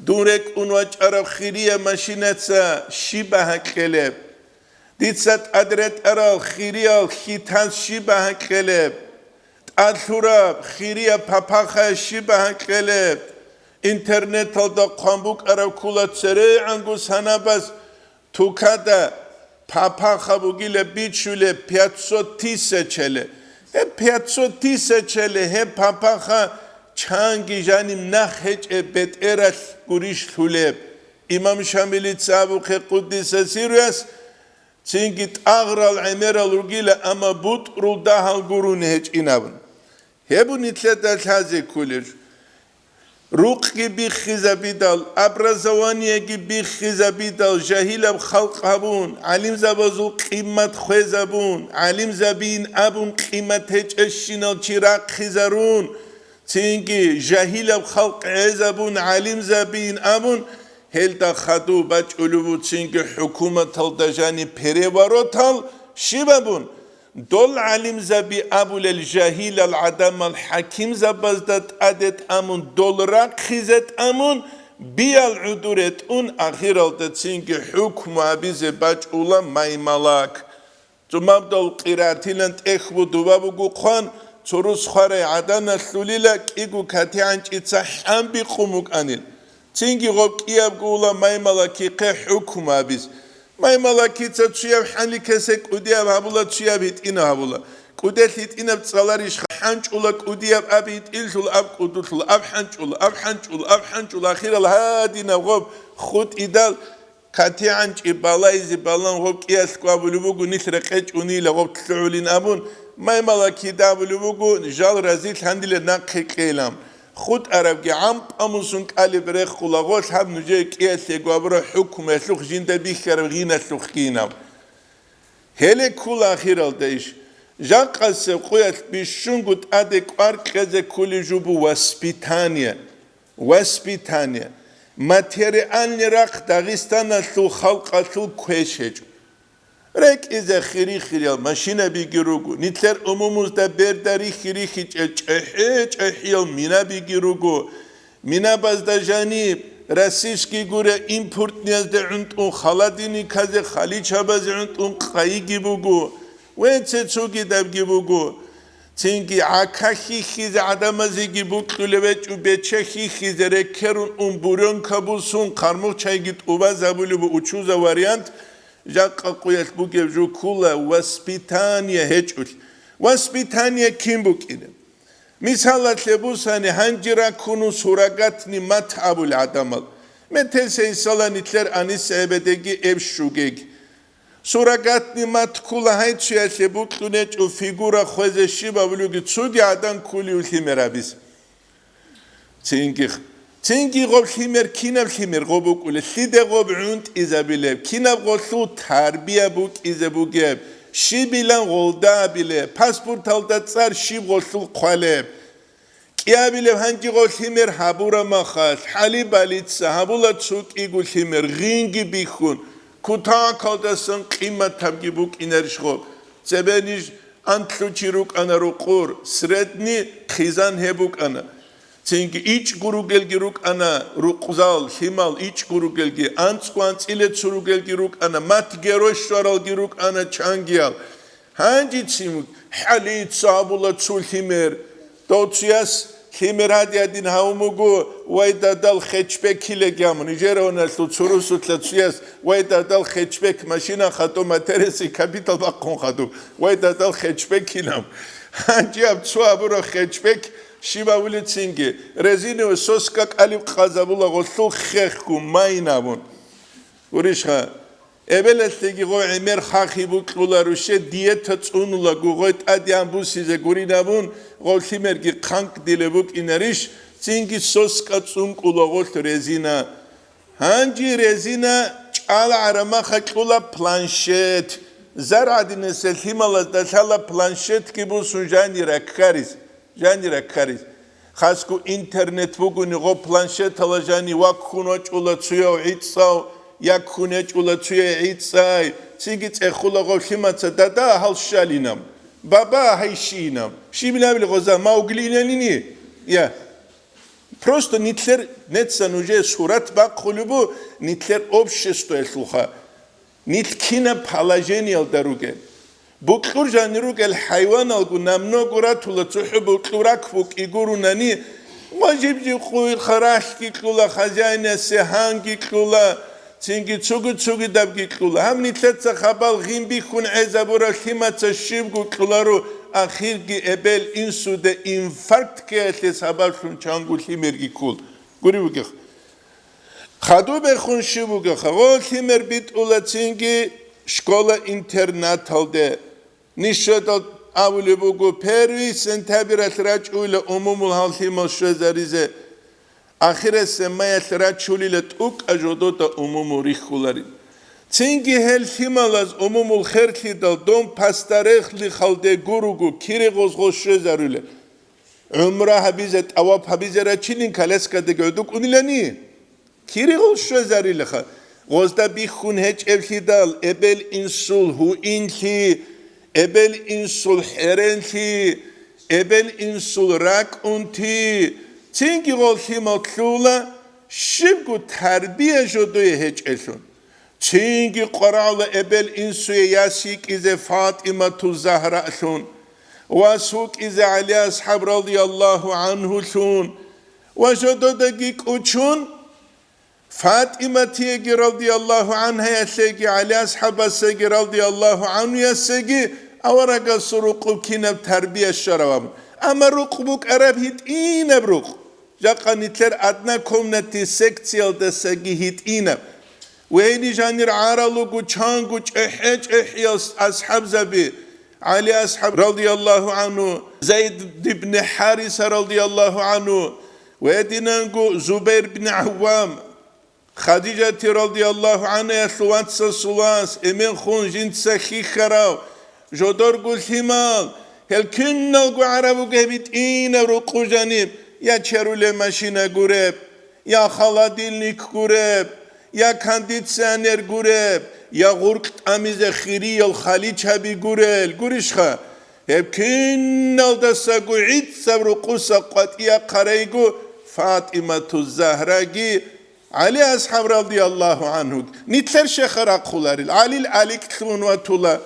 A: دورك انواج عرب خيرية ماشينتسا شي باها كيلب ديتسات أدرت عرب خيرية خيتان شي باها كيلب أثوراب خيرية باباخا شبه كلب إنترنت هذا قامبوك أراب كولا تسري عنكو سنة بس توكادا باباخا بوغيل بيتشولي بياتسو تيسة چله بياتسو تيسة چله هي باباخا چانگي جاني مناخج بيت إرش قريش ثوليب إمام شاملي تسابوخ قدس سيريس تنجت أغرى العميرة الرجيلة أما بود رودها القرون هج إنابن هبو نتلت هذه كلش روقي بخزا بدال أبرزواني بخزا بدال جاهل بخلق هبون علم زبازو قيمة خوزبون علم زبين أبون قيمة هج الشنال چراق خزرون تنجي جاهل بخلق عزبون علم زبين أبون هل دخدو باج علوو تنگ حکومت دجانی پریوارو تال شبابون دول علم زبی ابول الجاهل العدم الحكيم زبازدت عدد امون دول راق خيزت امون بيال عدورت اون اخيرال تنگ حكم عبيز باج اولا مايمالاك جماب دول قراتيلند اخبو دوابو قوان تروس خواري عدن الثليلك ايقو كاتيانج اتسا حنبي قوموك انيل تينجي غوب كياب قولا مايمالاكي قي حكم عبيز مايمالاكي تشياب حنلي كسك قدياب هبولا تشياب هيتئنا هبولا قديت هيتئنا بتصالاريش حنج اولا قدياب اب هيتئلتل اب قدوتل اب حنج اخيرا الهادينا غوب خود إدال كاتي عنج إبالايزي بالان غوب كياس قابلو بوغو نسرقج ونيلا غوب تسعولين أبون مايمالاكي دابلو بوغو جال رزيل هندل ناقي قيلام خود عرب عم أموسون كالي بريخ خلاغوش هم نجي كياسي قابرو حكم يسلوخ جنده بيخر غينا سلوخ كينام هلي كل آخر الدايش جان قاسب قويت بيشونغوت أدك أركز كل جوبو واسبيتانيا ماتيريال نراق داغستان سو خلق سو كويشج Rek ize khiri khirial mashina bigirugu nitler umumuzda berdari khiri khil mina bigirugu mina bazdajani rasiski gure import niyazde untun khaladini kaze khaliçabaze untun qayigibugu wense tsugidabgibugu Çünkü akahi khize adamazı gibi kulübeç ubeçe khize rekerun umburun kabulsun karmuk çay git uva zabulu bu uçuza varyant Jaka kuyas bu gevju kula vaspitaniye heçul vaspitaniye kim bu kine Misallatle bu sani hancira kunu suragatni mat'abul adamal Metelse insanlar anis ebedegi ev şugeg Suragatni matkula hayçiyase bu kuneç o figura khoze shiba vlugi tsudi adan kuli ulhimerabis Çünkü gob himer kinav himer gobuk ule side gob unt izabile kinav goslu tarbiya buk izabugeb shibilan golda bile pasport alda tsar shib goslu qaleb Kia bile hangi gol himer habura makhas halib alitsa habula tsuk igul himer ringi bikhun Kuta kaldasın kıymet tabgi buk inerişko Zebeniş antluçiruk ana rukur Sredni khizan hebuk ana Çünkü iç guru gelgi ruk ana rukzal himal iç guru gelgi Antskuans ile tsuru gelgi ruk ana Mat geroşvaral giruk ana çangiyal Hangi çimuk halit sabula tsul himer Dotsuyas himer hadiyadin haumugu Vayda dal khechbek hile gyamun Nijera onaslu tsuru sutlatsuyas Vayda dal khechbek maşina khato materesi kapital bakkon khato Vayda dal khechbek hilam Hangi ab tsu aburo khechbek Shiba vuli tsingi Rezini ve soskak alip khazabula Goslu khekhu maynabun Urishha Ebelestegi go emer khakhi buklularushe diyeta tsunula Gugoyt adyan bu size gurinabun Golhimergi kank dilebuk ineriş Tsingi soska tsunkula golt rezina Hangi rezina Çala arama khakula planshet Zar adine selhimalaz da sala planshet ki bu sunjani rakkariz Jani rakkariz Khasku internet buguni go planshet alajani Vakkunoç ula tsuyo itsav Yakkuneç ula tsuyo itsay Tsingi tsekhula golhimatsa dada halşalinam Baba hayşinam Şimila bile goza mauglinelini Ya Просто нитler netsan uje surat bak kulubu nitler общество sluha nitkina palajeniyal daruge bu kurjaniruk el hayvan algu namno guratula tuhubu kurak buk igurunani wajibji kuyur kharashki kula khazane sehangi kula Çünkü tsugi dabgi kula ham nitletsa khabal gimbi khun ezabura khimatsa shibgu kularu Akhirgi ebel insude infarkt keetles habar shun changul himergi kul. Guribugih. Khadu bekhun shibugih. Gol himer bit ulatsingi şkola internatalde. Nişadal avlubugu pervi sentabirat raçule umumul halhimal şözarize. Akhire semayat raçulilet uk ajodota umumu rikhuları. Çünkü hel himalaz umumul kherki dal don pastarexli khalde gurugu kiregoz goşre zarule. Umra habizet avap habizera çilin kaleska de gördük unilani. Kiregoz şözarile kha. Gozda bi khun heç evhidal ebel insul hu inhi ebel insul herenhi ebel insul rak unti. Çünkü gol himatlula şibgu terbiye jodoye heç elsun. Çünkü Qur'an'la ebel insuye yasik ize Fatıma tu Zahra şun. Vasuk ize Ali ashab radıyallahu anhu şun. Vajododagi uçun Fatıma tiyegi radıyallahu anha yasegi Ali ashab segi radıyallahu anhu yasegi avaraga suruqub kinab terbiye şaravam. Ama ruqbuk arab hit inabruk. Jakanitler adna komnati seksiyal desegi hit inab. ويني جانير عارلوغو چانغو چهج احياس أصحاب زبي علي أصحاب رضي الله عنه زيد بن حارثة رضي الله عنه ويدينانغو زبير بن عوام خديجة رضي الله عنها يسوات سلواس امين خون جنت سخي خراو جودور قول ثمال هل كنالغو عربو قبيت اين رقو جانب يا چرو لماشينا قرب يا خلاديلنك قرب یا کاندیسیونر گورب یا غرق آمیز خیریل خالی چابی گورل گوریشخا هب کنال دستا گویید سبرو قصا قطعی قرایگو فاطمه الزهراگی علی اصحاب رضی الله عنه نیتر شخرا خولارل علی علیک تلون تولا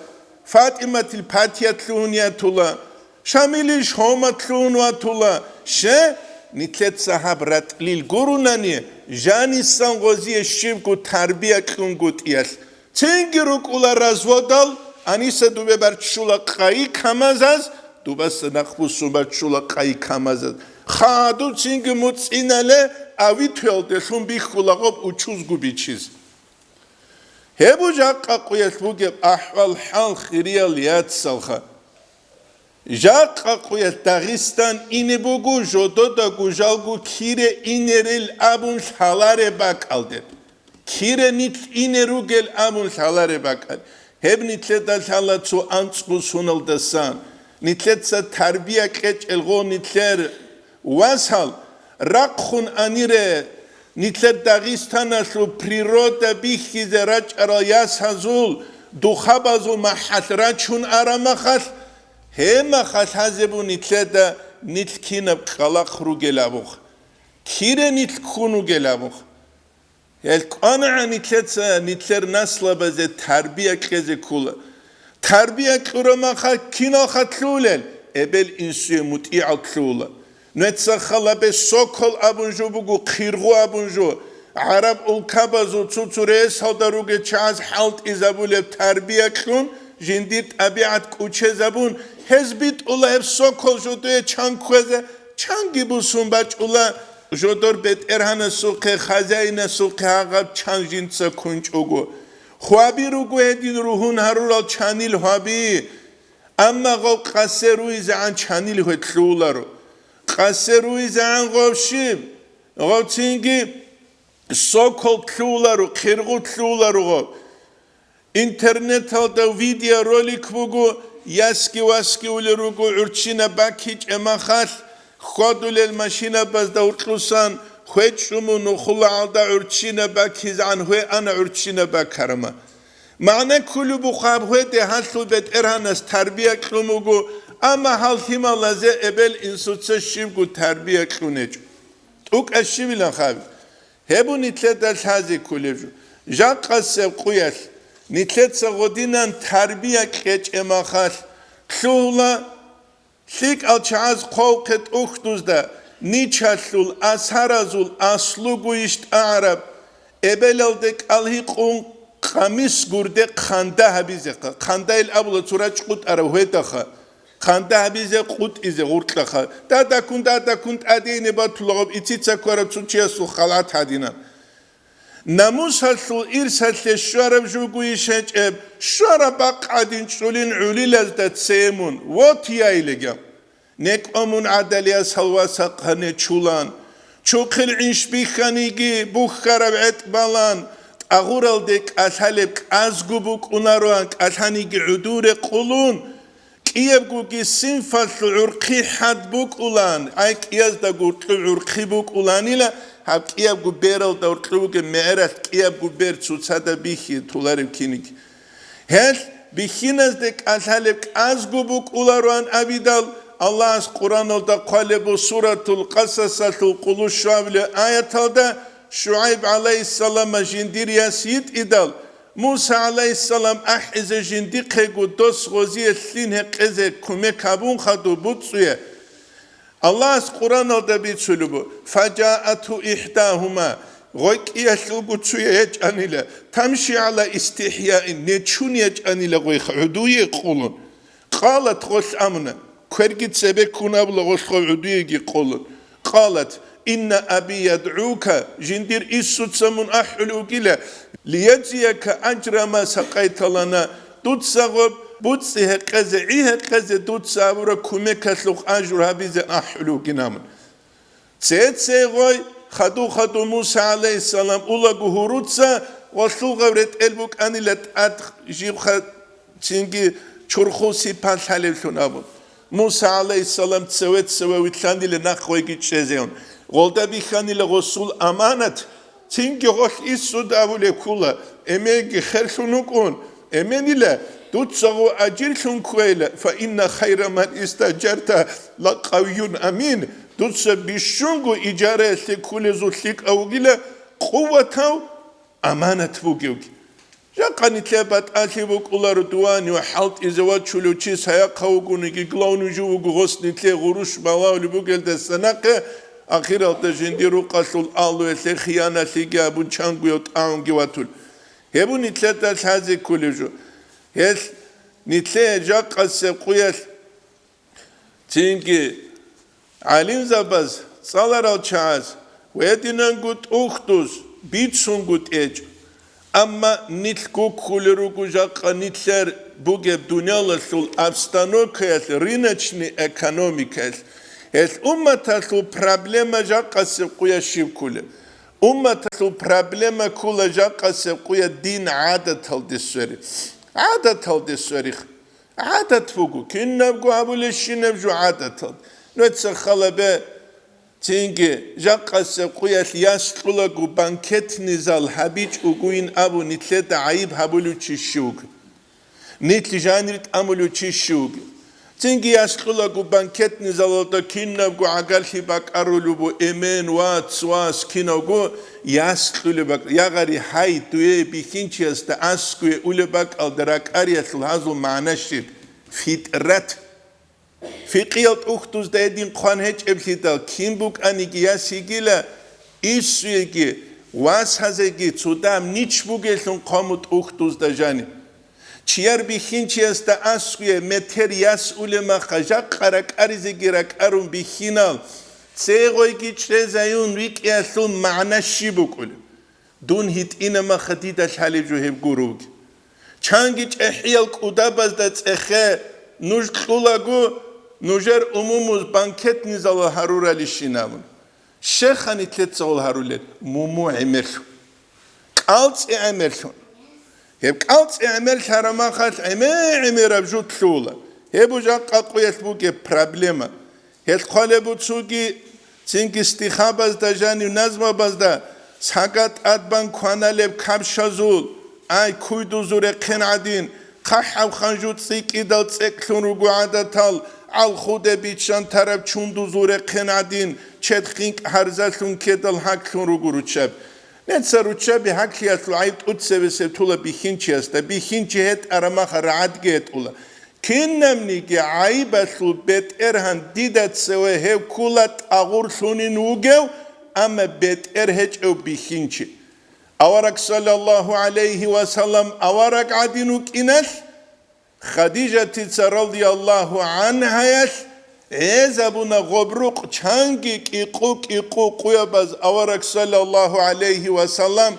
A: فاطمه الفاتحه تلون تولا شامیلیش هم تلون تولا شه نیتلت صاحب رتلیل گرونانی جانیستان غزی شیب کو تربیه کن گوتیاس چنگی رو کولا رزودال انیسه دوبه بر چولا قایی کمازاز دوبه سنخبوسون بر چولا قایی کمازاز خادو چنگی متسیناله اوی تولدشون بی خلاقب uçuz گوبی چیز هبو جاقا قویت بوگب احوال حال خیریال یاد سالخا جاقا قویت داغستان اینه بوگو جودو دا گوجالگو کیره اینرل ابون حالاره باک aldı کیره نیت اینه رو گل ابون حالاره باک aldı هب نیتلت حالا تو انسقو سونالدسان نیتلت سا تربیه کچ الگو نیتلر واسال رقخون انیره نیتلت داغستانشو پریرودا بیخیزه راج ارایاس هزول دوخابازو محترا چون آرامخاش هم خاش هزبو نیتلت نیت کینب خلاق رو گلابوخ کیره نیت خونو گلابوخ آنا نیتلر نسل بازه تربیه کزه کولا تربیه کرمخا کینا خطلولل ابل انسوی مطیع کلولا نتسا خلابه سوکل ابونجو بگو خیرگو ابونجو عرب الکابازو تسوره سالداروگه چاز حالت ازابوله تربیه کن جندیت ابیعت کوچه زبون هزبیت اولا هف سوکل جدوه چنگ خوزه چنگی بوسون بچ اولا جدور بیت ارهان سوقه خزاین سوقه عقب چنگ جنسا کنچ اوگو خوابی رو گوه دین روحون هرولال چانیل خوابی اما غو قصه روی زعان چانیل خوی تلولا رو قصه روی زعان غو شیب غو تینگی سوکل تلولا رو خیرگو تلولا رو غو اینترنت ها دا ویدیو رولیک بگو یاسکی واسکی ولی رو گو ارچینا باکیچ اما خاش خودول الماشينة بس دورتلوسان خويت شمو نخلا عدا عرشينا باكيز عن هوي أنا عرشينا باكرما معنى كل بخاب هوي ده هالسو بيت إرهانس تربية كلموغو أما هالتيما لازي إبل إنسوتسا شيبغو تربية كلونيج توك أشيبي لنخاب هبو نتلت الهازي كوليجو جاق قصب قويش نتلت سغودينان تربية كيج إما خاش كلولا Lik alçağız kovket uhduzda niçaslul asharazul aslu guişt Arab ebelaldek alhiqun kamis gurde khanda habize khanda el abla suraç qut arahwetaha khanda habize qut ize gurtlaha da kunt adine batulab ititsa kora tsuchiasu khalat hadina namus hasul irsal şarab juguişeç şarab qadin çulin ulilazdat semun votiya ilegam nek amun adaliya salvasa qane çulan çokil inşbi khanigi bu kharabet balan aguraldek ashaleb azgubuk unaruan ashanigi udure qulun kiyebgugi sinfal urqi hadbuk ulan ay kiyazda gurtlu urqi buk ulanila hab kiyebgu beral da urqluge meerat kiyebgu ber tsutsada bihi tularim kinik hel bihinazdek ashaleb azgubuk ularuan abidal Allah Kur'an'da kale bu suratul kasasatul kuluşşavle ayetalda Şuayb aleyhissalama jindir yasid idal Musa aleyhissalam ahize jindir kegu dos goziye slinhe keze kume kabun khadu butsuye Allah Kur'an'da bir sülü bu facaatu ihdahuma goyk iyaslu gutsuye yeç anile tamşi ala istihyain neçun yeç anile goyk uduye kulun qalat gos amna كرجت سبك كنا بلغوشخو عدويجي قولن قالت إن أبي يدعوك جندير إسوت سمون أحلو كلا ليجزيك أجر ما سقيت لنا تتصغب بوتسه قزة إيه قزة تتصابر كمك سلوخ أجر هبيز أحلو كنامن سيد سيغوي خدو موسى عليه السلام أولا قهوروتسا وصلو غورت ألبوك أني لتأت جيب خد تنجي چرخو سيپال حليل شنابون Musa aleyhisselam tsevet sevevitlandi le nakhoygi çezeyon. Golda bihani le Resul amanat تینگی خوش ایسود اوله کولا امیگی خرشونکون امینیله دوت سعو اجرشون کویله فإن خیر من استجرت لقویون امین دوت سبیشونگو اجاره سکول زوشیک اوگیله قوتاو امانت بوگیوگی جاقانی تبات آسیبو کولارو دوانی و حالت ازوات چلو چیز هیا قوگونی که گلونو جوگو غصنی تلی غروش موالی بوگل دستناقه آخر آتا جندی رو قصول آلوه سی خیانه سی گابون چانگویوت آنگی واتول هبو نیتله تاش هزی کولی جو هست نیتله جا قصب قویت تینگی علیم زباز سالار آلچاز و یدینان گوت اختوز بیتسون گوت ایج اما نیتگو کولی رو گوشاقا نیتلر بوگب دنیالا سول افستانو که رینچنی اکانومیک هست هست امتاسو پرابلما جا قصب قویا شیب کوله امتاسو پرابلما کولا جا قصب قویا دین عادت هل دسوری عادت هل دسوری عادت فوقو کن نبگو عبولشی نبجو عادت هل نوتسا خلابه تینگی جا قصب قویا یاسقولا گو بانکت نزال حبیج اگوین ابو نیتلت عیب حبولو چی شوگ نیتلی جانریت امولو چی شوگ تینگی یاسقولا گو بانکت نزالتا کیناب گو عگلشی باک ارولو بو امن وات سواس کیناب گو یاسقولی باک یاغاری های توی بیخینچی است اسکوی اولی باک الدراک آریاسل هازو معناشی فیترت فقیات اختوز دایدین قوان هیچ ابلیدال کیم بوک آنیگی یاسیگیلا ایسویگی واس هزگی چودام نیچ بوگیلون قامت اختوز داجانی چیار بیخینچی است اسکوی متر یاس اولما خجاق قرق آریزگی رک ارون بیخینال سیغویگی چه زیون ویک یاسون معناشی بکولیم دون هیت اینما خدیدش حالی جو هب گروگ چانگیچ احیال کوداباز دات اخه نوش کلولاگو نوجر عموموز بانکت نزال هرور لیشینامون شخانی تلتزال هرولت مومو عمرشون قالت عمرشون هب قالت عمر شرما خاص عمر بجوت شولا هبو جا قاقويت بوكي بروبليما هل قالبو تسوكي تنك استخاباز دا جاني نظم باز دا ساقات ادبان كوانا لب كابشازول اي كويدو زوري قنعدين قحاو خانجوت سيكي دال تسكلون رگو عادتال al خوده بیچان طرف چون دوزور قنادین چت خینک هرزاتون کدال حکون رو گروچب نتسا روچبی حکی از لعیت اتسبسه تولا بیخینچی است بیخینچی هت ارما خرعت گیت اولا کنم نیگه عیب اصل بیت ارهن دیدت سوه هف کولت اغور سونی نوگو اما بیت ارهج او بیخینچی اوارک صلی الله علیه و سلم اوارک عدینوک اینش خدیجه رضی الله عنها ابونا غبروق چانگی ایقو قویباز اوارک صلی الله علیه و سلم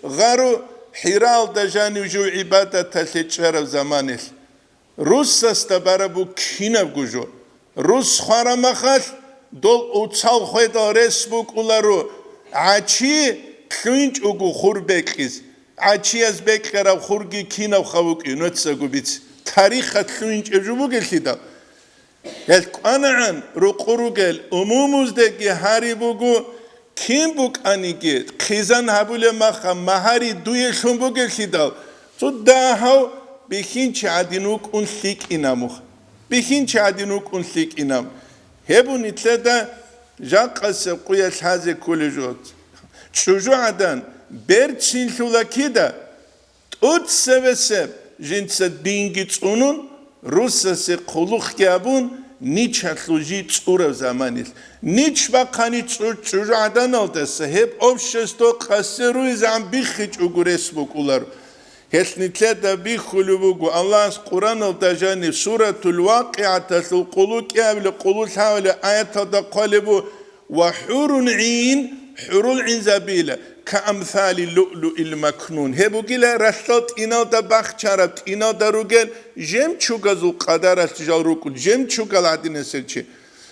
A: غرو حیرال دجانی جو عبادت تلچر زمانش روس است برابو کینب گوجو روس خارمخش دل اوتسال خوید رسبوک اولارو عچی خونج اوگو خور بکیز عچی از بکراب خورگی کینب خوک اینوتسا گوبیت تاریخ خونج اجوبو گلتیدا القانعان رقروگل عموموزدگی هاری بگو کیم بک آنیگی خیزان هبول مخم مهاری دویشون بگل خیدا تو دهاو بیخین چه عدینوک اون سیک ایناموخ بیخین چه عدینوک اون سیک اینام هبو نیتلدا جاق قصب قویش هزه کلی جوت چوجو عدن برچین شولاکی دا اوت سوسب جنسد بینگیت اونون روسس قلوخ کیابون نیچ هتلوجی تورا زمانیست نیچ باقانی چوجو عدن آلدسته هب آبشستو قصه روی زم بیخیچ اگرس بکولار هست نیتلدا بیخولو بگو الله از قرآن الدجانی سورة الواقعة تسل قلوك يابل قلوك حاول آيات دا قالبو وحور عين حور العين زبيلة كأمثال اللؤلؤ المكنون هبو گیله رسلت اینا دا بخ چربت اینا دا رو گل جم چوگازو قدر است جال رو کن جم چوگال عدین سرچه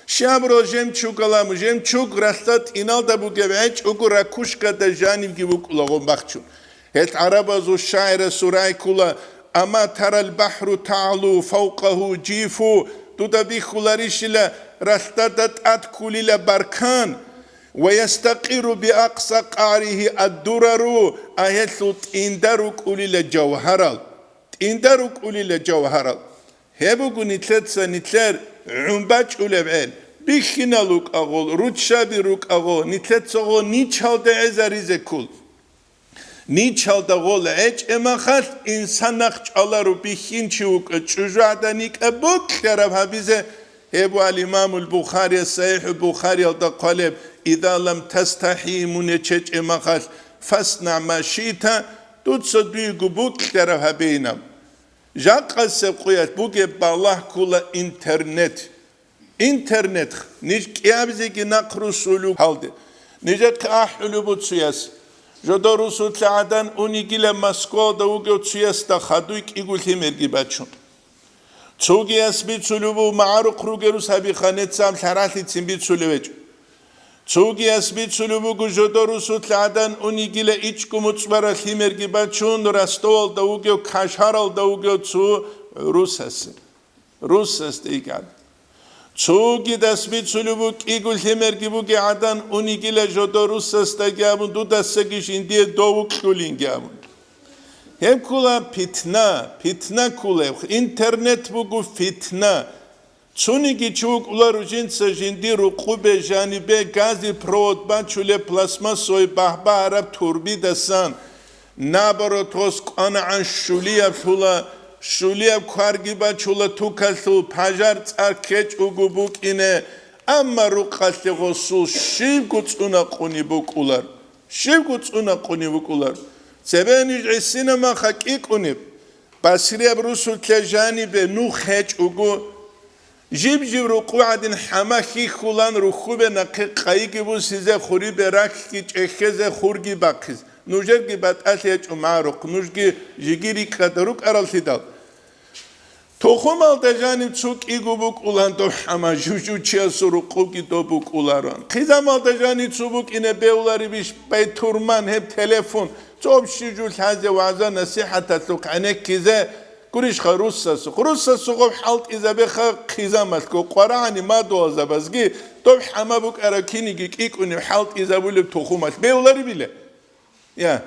A: شب رو جم چوگالامو جم چوگ رسلت اینا دا بو گوهنچ اگو رکوش کده جانیم گی بو کلاغون بخچون هت عرب ازو شاعر سورای کلا اما تر البحر تعلو فوقه جیفو تو دا بی خلاریش رسلت ات کولی لبرکان ويستقر بأقصى قعره الدرر أهلو تندرك أولي الجوهرال تندرك أولي الجوهرال هبوغو نتلتسا نتلر عمباج أولي بعين بخينالوك أغول رуччабирук أغول نتلتسا غول نيچال دا عزاريزي كول نيچال دا غول عج امخال إنساناق چالارو بخينچوك چجوعدانيك أبوك خراب هبيزي هبو الإمام البخاري صحيح البخاري دا قالب إذا لم تستحي منچج امخال فاسنع ما شئت دوتسا دويگو بوك خراب هبينام جاقا سبقيات بوكي بالله كولا İnternet, niç kıyabizeki nakru sulu halde. Nice kahülü bu tsuyas. Jodoru sutladan unigile Moskva da ugo tsuyas da khaduyk igultim ergibaçun. Tsugiyas bit sulubu ma'aru krugerus habi khanetsam tharalitsin bit suluveç. Tsugiyas bit sulubu jodoru sutladan unigile iç kumutsvara thimergibaçun rastol da ugo kashharal da ugo tsu Rusas deygan. Çoğu dasbit sulubuk igul hemergibuki adan unigile jodorusas da gabun dudassa kişindiye doğuk kulin gabun. Hem kula fitna kula. İnternet bugu fitna. Çunigi çoğuk ular ujinsa jindi rukube janibe gazi provod bançule plasma soy bahba arab turbi dasan. Nabarotos ana an şuliya fula. Şuliya khargiba çula tukasu pajar tsarkeç ugubuk ine amma ruqasi gosul şivgutsuna qunibukular sebeniz sinema hakik unib basriya brusul kejani be nu kheç ugu jib ruqadin hamahi khulan rukhube naqi qaygi bu size khuri berak ki çekheze khurgi bakiz Nujer ki bat asyeç umaruk, nujki jigiri kadaruk aralsidal. Tohum altacanim çuk igubuk ulan to ama juju çiyasuru kuki topuk ularan. Kizam altacanim çubuk ine beulari biş bayturman hep telefon. Çok şijul haze vaza nasihata tuk anek kize kuriş Russası. Russası qof halt izabexa kizamas ko qarani ma dozabazgi top ama buk arakini gik uni halt izabulib tohumas beulari bile. Ya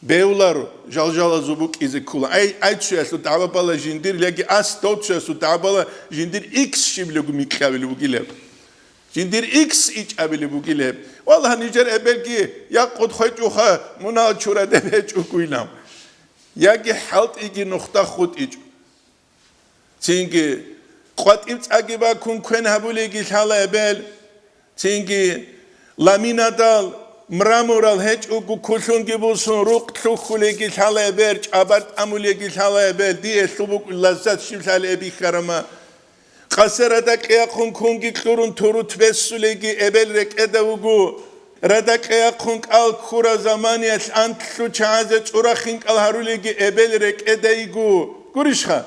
A: Beular jaljala zubuk izi kula. Ay çuyasu tabala jindir legi as tot çuyasu tabala jindir x şibli gumikabili bugile. Jindir x iç abili bugile. Vallahi nicer ebelki ya qod khoytuha muna çura debe çukuylam. Ya ki halt igi nokta khut iç. Çünkü qat iç agiba kun kwen habule gilhala ebel. Çünkü laminadal Mramural hiç ugu kuşun gibi olsun, ruh tuhule githala berç, abart amule githala ber diye subuk lazzat şifale ebi karama. Kasarada kıyakun kungi kurun turut vesulegi ebelrek edavugu. Rada kıyakun al kura zamaniyet antlu çazet urahink al harulegi ebelrek edaygu. Gurişha.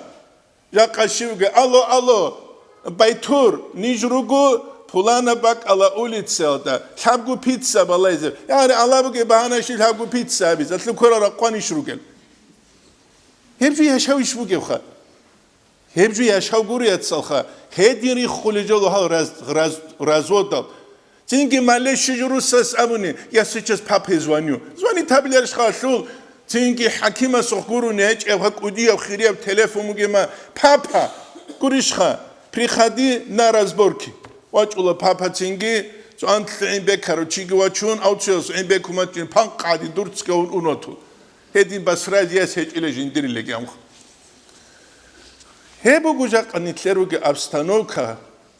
A: Yakashivge alo baytur nijrugu. Pulana bak ala ulitselda. Habgu pizza balayzer. Yani Allah bu ki bahane şil habgu pizza biz. Atlı korara qaniş rugel. Hepsi yaşav iş bu gevha. Hepsi yaşav guriyat salha. Hediri xulicalı hal razvodal. Çünkü malle şijurussas abuni. Ya sıçız papı zvanyu. Zvani tabiler şaşul. Çünkü hakima soğuru neç evhak udiyav khiriyav telefomu gema. Papa. Gurişha. Prikhadi narazborki. Vaçula papa çingi, so antlein bekaro çingi vaçun, avçiyos en bekumatçın pankadi durtskavun unotu. Hedin basraz yes hiç ile jindirile gemh. Hebu gucak anitleru ki abstanoka,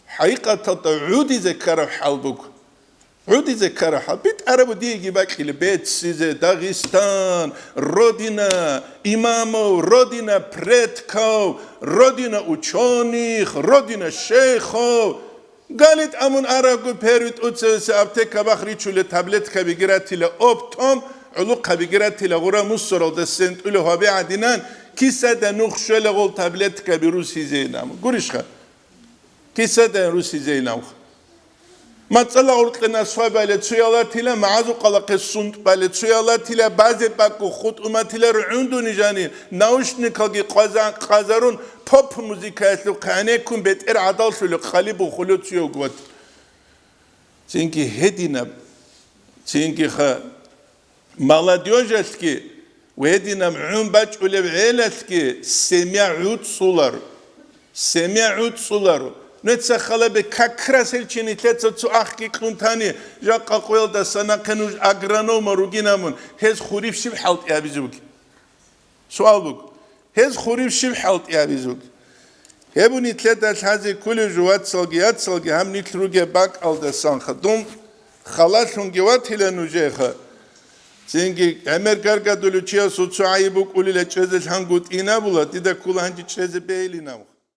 A: haqiqata da udi zekara halbuk. Udi zekara hal. Bit Arabu diye gibi bakili bet size Dagestan, rodina, imamo, rodina pretkov, rodina uçonih, rodina şeyhov. Galit amun aragu pervit utsevesi aptek kabakri çule tablet kabigiratile optom uluk kabigiratile gura mussorol da sent ulu hobi adinan kisa da nukhşöle gol tablet kabirus hizeynam gurişha kisa da rus hizeynam matsala urtqena swabale tsuyalatile maazu qalaqe sunt bale tsuyalatile baze bakku khut umatile rundu nijani naushnikagi qazarun pop müzikası kanekum beter adal şöyle khalibu khulutsiyo gut Цинки хедина, цинки ха молодежьки, уедина мумбач улевелески семья утсулар. Нуца халабе как красельчини тецо цу ахки клунтани жака qoyelda санакенуж агронома ругинамун хез хурившив халт ябизук. Суалбук. Хез хурившив халт ябизук. Ебуни тлета хази кулу жуатсалги ятсалги хамни труге бак алда санхадум халашунги ватиленужеха. Цинги эмергаргадулучия суцу айбук улиле чезел хангут инабула дида куланжи чезе бейлинам.